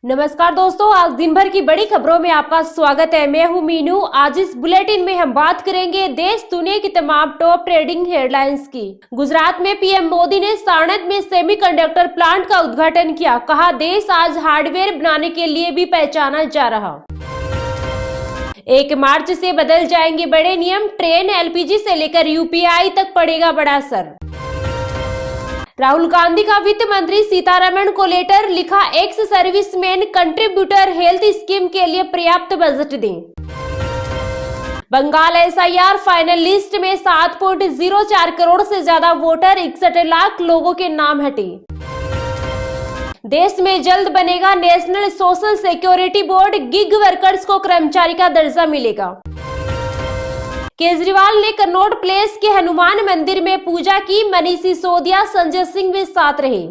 नमस्कार दोस्तों, आज दिन भर की बड़ी खबरों में आपका स्वागत है। मैं हूं मीनू। आज इस बुलेटिन में हम बात करेंगे देश दुनिया की तमाम टॉप ट्रेडिंग हेडलाइंस की। गुजरात में पीएम मोदी ने सारनाथ में सेमीकंडक्टर प्लांट का उद्घाटन किया। कहा, देश आज हार्डवेयर बनाने के लिए भी पहचाना जा रहा। 1 मार्च से बदल जाएंगे बड़े नियम। ट्रेन, एलपीजी से लेकर यूपीआई तक पड़ेगा बड़ा असर। राहुल गांधी का वित्त मंत्री सीतारमण को लेटर लिखा, ex serviceman contributor health scheme के लिए पर्याप्त बजट दें। बंगाल एसआईआर फाइनल लिस्ट में 7.04 करोड़ से ज्यादा वोटर, 61 लाख लोगों के नाम हटे। देश में जल्द बनेगा national social security board, gig workers को कर्मचारी का दर्जा मिलेगा। केजरीवाल ने कनॉट प्लेस के हनुमान मंदिर में पूजा की। मनीष सिसोदिया, संजय सिंह भी साथ रहे।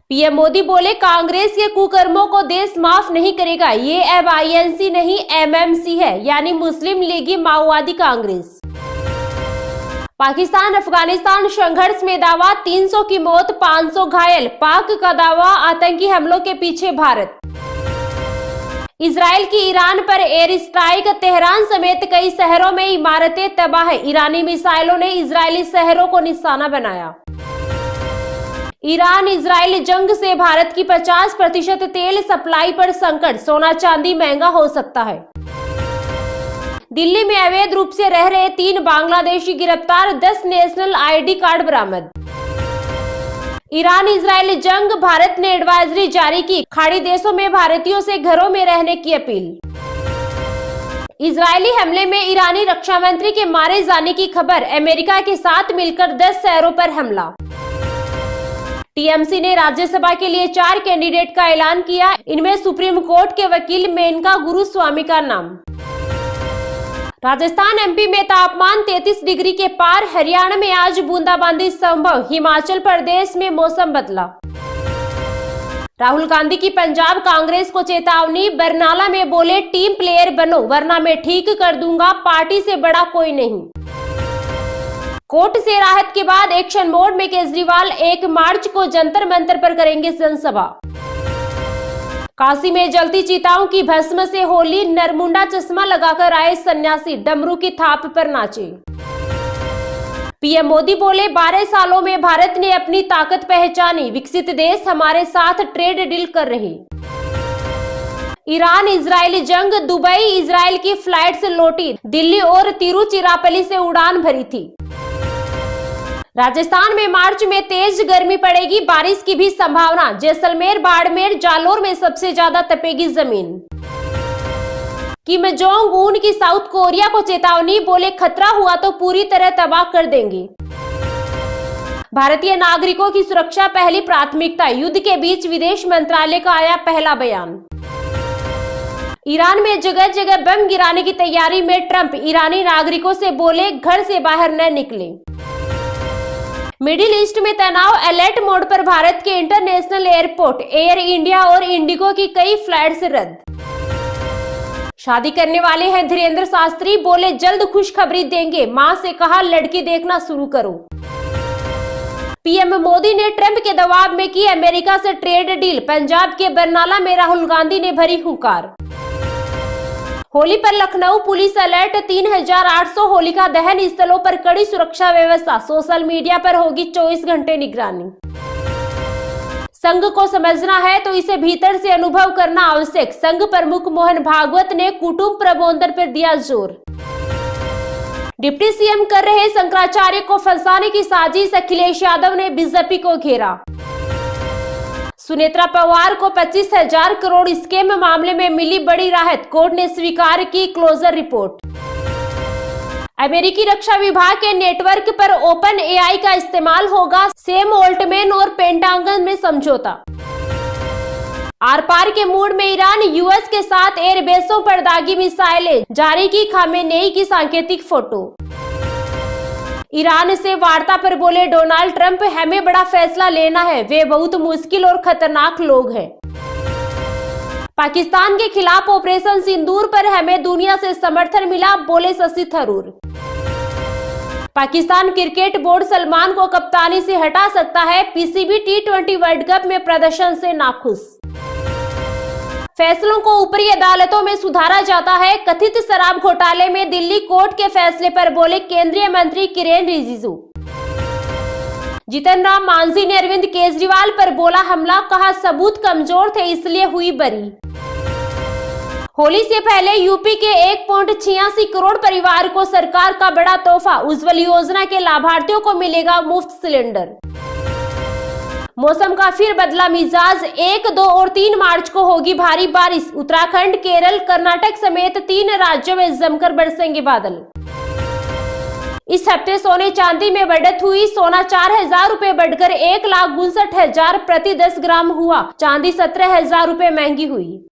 पीएम मोदी बोले, कांग्रेस के कुकर्मों को देश माफ नहीं करेगा। ये अब आईएनसी नहीं एमएमसी है, यानी मुस्लिम लीगी माओवादी कांग्रेस। पाकिस्तान अफगानिस्तान संघर्ष में दावा, 300 की मौत, 500 घायल। पाक का दावा, आतंकी हमलों के पीछे भारत। इजराइल की ईरान पर एयर स्ट्राइक, तेहरान समेत कई शहरों में इमारतें तबाह। ईरानी मिसाइलों ने इजरायली शहरों को निशाना बनाया। ईरान इजराइल जंग से भारत की 50% तेल सप्लाई पर संकट। सोना चांदी महंगा हो सकता है। दिल्ली में अवैध रूप से रह रहे 3 बांग्लादेशी गिरफ्तार, 10 नेशनल आईडी कार्ड बरामद। ईरान इजराइल जंग, भारत ने एडवाइजरी जारी की। खाड़ी देशों में भारतीयों से घरों में रहने की अपील। इजरायली हमले में ईरानी रक्षा मंत्री के मारे जाने की खबर। अमेरिका के साथ मिलकर 10 शहरों पर हमला। टीएमसी ने राज्यसभा के लिए 4 कैंडिडेट का ऐलान किया। इनमें सुप्रीम कोर्ट के वकील मेनका गुरुस्वामी का नाम। राजस्थान एमपी में तापमान 33 डिग्री के पार। हरियाणा में आज बूंदाबांदी संभव। हिमाचल प्रदेश में मौसम बदला। राहुल गांधी की पंजाब कांग्रेस को चेतावनी। बरनाला में बोले, टीम प्लेयर बनो वरना मैं ठीक कर दूंगा, पार्टी से बड़ा कोई नहीं। कोर्ट से राहत के बाद एक्शन मोड में केजरीवाल। 1 मार्च को जंतर मंतर पर करेंगे जनसभा। काशी में जलती चिताओं की भस्म से होली। नरमुंडा चश्मा लगाकर आए सन्यासी डमरू की थाप पर नाचे। पीएम मोदी बोले, 12 सालों में भारत ने अपनी ताकत पहचानी। विकसित देश हमारे साथ ट्रेड डील कर रहे। ईरान इजराइल जंग, दुबई इजराइल की फ्लाइट से लौटी। दिल्ली और तिरुचिरापल्ली से उड़ान भरी थी। राजस्थान में मार्च में तेज गर्मी पड़ेगी, बारिश की भी संभावना। जैसलमेर, बाड़मेर, जालोर में सबसे ज्यादा तपेगी जमीन। किम जोंग उन की साउथ कोरिया को चेतावनी। बोले, खतरा हुआ तो पूरी तरह तबाह कर देंगे। भारतीय नागरिकों की सुरक्षा पहली प्राथमिकता। युद्ध के बीच विदेश मंत्रालय का आया पहला बयान। ईरान में जगह जगह बम गिराने की तैयारी में ट्रंप। ईरानी नागरिकों से बोले, घर से बाहर न निकले। मिडिल ईस्ट में तनाव, अलर्ट मोड पर भारत के इंटरनेशनल एयरपोर्ट। एयर इंडिया और इंडिगो की कई फ्लाइट्स रद्द। शादी करने वाले हैं धीरेन्द्र शास्त्री। बोले, जल्द खुशखबरी देंगे। मां से कहा, लड़की देखना शुरू करो। पीएम मोदी ने ट्रंप के दबाव में की अमेरिका से ट्रेड डील। पंजाब के बरनाला में राहुल गांधी ने भरी हुंकार। होली पर लखनऊ पुलिस अलर्ट। 3800 होलिका दहन स्थलों पर कड़ी सुरक्षा व्यवस्था। सोशल मीडिया पर होगी 24 घंटे निगरानी। संघ को समझना है तो इसे भीतर से अनुभव करना आवश्यक। संघ प्रमुख मोहन भागवत ने कुटुंब प्रबंधन पर दिया जोर। डिप्टी सीएम कर रहे शंकराचार्य को फंसाने की साजिश। अखिलेश यादव ने बीजेपी को घेरा। सुनेत्रा पवार को 25,000 करोड़ स्कैम मामले में मिली बड़ी राहत। कोर्ट ने स्वीकार की क्लोजर रिपोर्ट। अमेरिकी रक्षा विभाग के नेटवर्क पर ओपन एआई का इस्तेमाल होगा। सैम ऑल्टमैन और पेंटागन में समझौता। आर पार के मूड में ईरान। यूएस के साथ एयरबेसों पर दागी मिसाइलें। जारी की खामेनेई की सांकेतिक फोटो। ईरान से वार्ता पर बोले डोनाल्ड ट्रंप, हमें बड़ा फैसला लेना है। वे बहुत मुश्किल और खतरनाक लोग हैं। पाकिस्तान के खिलाफ ऑपरेशन सिंदूर पर हमें दुनिया से समर्थन मिला, बोले शशि थरूर। पाकिस्तान क्रिकेट बोर्ड सलमान को कप्तानी से हटा सकता है। पीसीबी T20 वर्ल्ड कप में प्रदर्शन से नाखुश। फैसलों को ऊपरी अदालतों में सुधारा जाता है। कथित शराब घोटाले में दिल्ली कोर्ट के फैसले पर बोले केंद्रीय मंत्री किरेन रिजिजू। जितन राम मांझी ने अरविंद केजरीवाल पर बोला हमला, कहा सबूत कमजोर थे इसलिए हुई बरी। होली से पहले यूपी के 1.86 करोड़ परिवार को सरकार का बड़ा तोहफा, उज्ज्वल योजना के लाभार्थियों को मिलेगा मुफ्त सिलेंडर। मौसम का फिर बदला मिजाज, 1, 2 और 3 मार्च को होगी भारी बारिश। उत्तराखंड, केरल, कर्नाटक समेत 3 राज्यों में जमकर बरसेंगे बादल। इस हफ्ते सोने चांदी में बढ़त हुई, सोना 4,000 रुपए बढ़कर 1,59,000 प्रति 10 ग्राम हुआ। चांदी 17,000 रुपए महंगी हुई।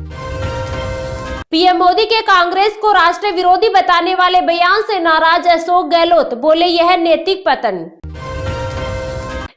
पीएम मोदी के कांग्रेस को राष्ट्र विरोधी बताने वाले बयान से नाराज अशोक गहलोत, बोले यह नैतिक पतन।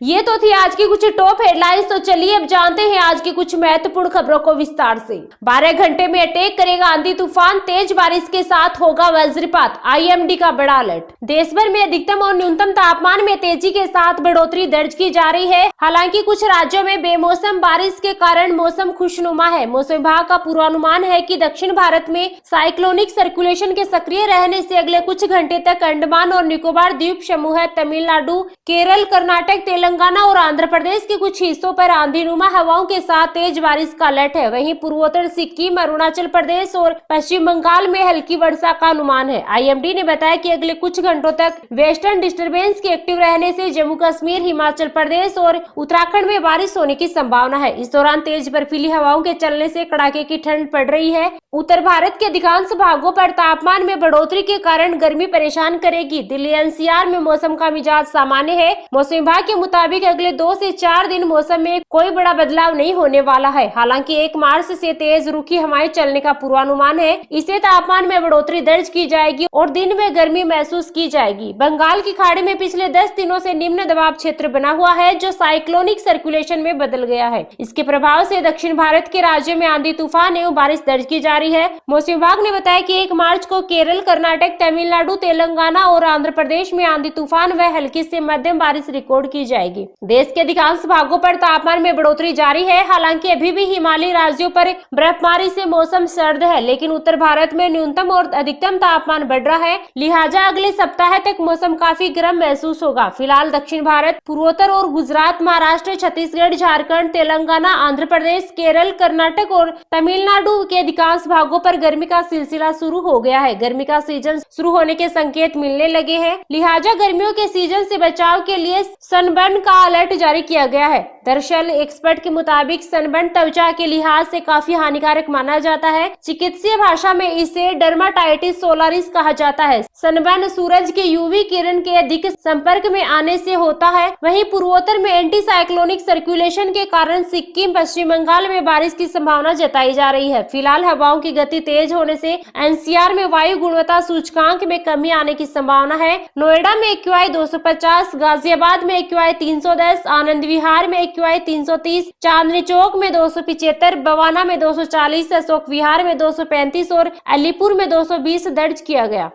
ये तो थी आज की कुछ टॉप हेडलाइंस। तो चलिए अब जानते हैं आज की कुछ महत्वपूर्ण खबरों को विस्तार से। 12 घंटे में अटैक करेगा आंधी तूफान, तेज बारिश के साथ होगा वज्रपात, आईएमडी का बड़ा अलर्ट। देश भर में अधिकतम और न्यूनतम तापमान में तेजी के साथ बढ़ोतरी दर्ज की जा रही है। हालांकि कुछ राज्यों में बेमौसम बारिश के कारण मौसम खुशनुमा है। मौसम विभाग का पूर्वानुमान है कि दक्षिण भारत में साइक्लोनिक सर्कुलेशन के सक्रिय रहने से अगले कुछ घंटे तक अंडमान और निकोबार द्वीप समूह, तमिलनाडु, केरल, कर्नाटक, तेलंगाना और आंध्र प्रदेश के कुछ हिस्सों पर आंधीनुमा हवाओं के साथ तेज बारिश का अलर्ट है। वहीं पूर्वोत्तर सिक्किम, अरुणाचल प्रदेश और पश्चिम बंगाल में हल्की वर्षा का अनुमान है। आईएमडी ने बताया कि अगले कुछ घंटों तक वेस्टर्न डिस्टर्बेंस के एक्टिव रहने से जम्मू कश्मीर, हिमाचल प्रदेश और उत्तराखंड में बारिश होने की संभावना है। इस दौरान तेज बर्फीली हवाओं के चलने से कड़ाके की ठंड पड़ रही है। उत्तर भारत के अधिकांश भागों पर तापमान में बढ़ोतरी के कारण गर्मी परेशान करेगी। दिल्ली एनसीआर में मौसम का मिजाज सामान्य है। मौसम विभाग के मुताबिक अगले 2 से 4 दिन मौसम में कोई बड़ा बदलाव नहीं होने वाला है। हालांकि 1 मार्च से तेज रुखी हवाएं चलने का पूर्वानुमान है। इससे तापमान में बढ़ोतरी दर्ज की जाएगी और दिन में गर्मी महसूस की जाएगी। बंगाल की खाड़ी में पिछले 10 दिनों से निम्न दबाव क्षेत्र बना हुआ है, जो साइक्लोनिक सर्कुलेशन में बदल गया है। इसके प्रभाव से दक्षिण भारत के राज्यों में आंधी तूफान एवं बारिश दर्ज की जा रही है। मौसम विभाग ने बताया कि 1 मार्च को केरल, कर्नाटक, तमिलनाडु, तेलंगाना और आंध्र प्रदेश में आंधी तूफान व हल्की से मध्यम बारिश रिकॉर्ड की जाएगी। देश के अधिकांश भागों पर तापमान में बढ़ोतरी जारी है। हालांकि अभी भी हिमालयी राज्यों पर बर्फबारी से मौसम सर्द है, लेकिन उत्तर भारत में न्यूनतम और अधिकतम तापमान बढ़ रहा है। लिहाजा अगले सप्ताह तक मौसम काफी गर्म महसूस होगा। फिलहाल दक्षिण भारत, पूर्वोत्तर और गुजरात, महाराष्ट्र, छत्तीसगढ़, झारखंड, तेलंगाना, आंध्र प्रदेश, केरल, कर्नाटक और तमिलनाडु के अधिकांश भागों पर गर्मी का सिलसिला शुरू हो गया है। गर्मी का सीजन शुरू होने के संकेत मिलने लगे हैं। लिहाजा गर्मियों के सीजन से बचाव के लिए सनबर्न का अलर्ट जारी किया गया है। दरअसल एक्सपर्ट के मुताबिक सनबर्न त्वचा के लिहाज से काफी हानिकारक माना जाता है। चिकित्सीय भाषा में इसे डर्माटाइटिस सोलारिस कहा जाता है। सनबर्न सूरज के यूवी किरण के अधिक संपर्क में आने से होता है। वहीं पूर्वोत्तर में एंटी साइक्लोनिक सर्कुलेशन के कारण सिक्किम, पश्चिम बंगाल में बारिश की संभावना जताई जा रही है। फिलहाल हवाओं की गति तेज होने से एनसीआर में वायु गुणवत्ता सूचकांक में कमी आने की संभावना है। नोएडा में AQI 250, गाजियाबाद में AQI 310, आनंद विहार में AQI 330, चांदनी चौक में 275, बवाना में 240, अशोक विहार में 235 और अलीपुर में 220 दर्ज किया गया।